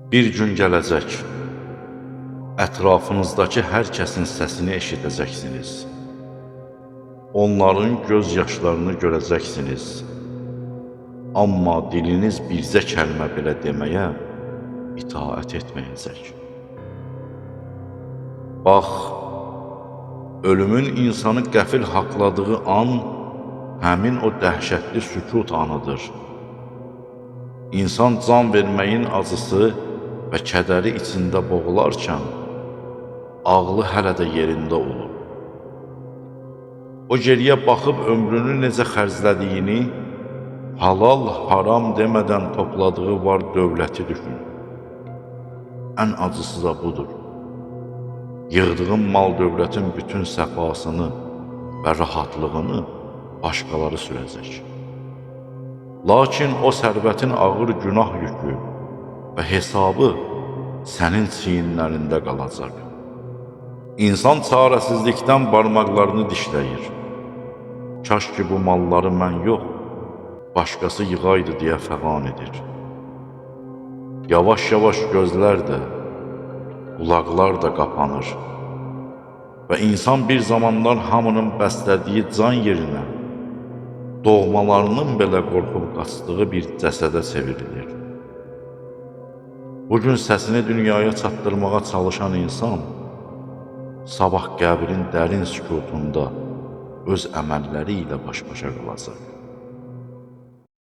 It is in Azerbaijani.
Bir gün gələcək, ətrafınızdakı hər kəsin səsini eşidəcəksiniz. Onların göz yaşlarını görəcəksiniz. Amma diliniz bircə kəlmə belə deməyə itaət etməyəcək. Bax, ölümün insanı qəfil haqladığı an, həmin o dəhşətli sükut anıdır. İnsan can verməyin acısı və kədəri içində boğularkən, ağlı hələ də yerində olur. O geriyə baxıb ömrünü necə xərclədiyini, halal, haram demədən topladığı var dövləti düşün. Ən acısı da budur. Yığdığın mal dövlətin bütün səfasını və rahatlığını başqaları sürəcək. Lakin o sərvətin ağır günah yükü və hesabı sənin çiyinlərində qalacaq. İnsan çarəsizlikdən barmaqlarını dişləyir. Kaş ki bu malları mən yox, başqası yığaydı deyə fəğan edir. Yavaş-yavaş gözlər də, qulaqlar da qapanır və insan bir zamanlar hamının bəslədiyi can yerinə doğmalarının belə qorxub qaçdığı bir cəsədə çevrilir. Bugün səsini dünyaya çatdırmağa çalışan insan, sabah qəbrin dərin sükutunda öz əməlləri ilə baş-başa qalacaq.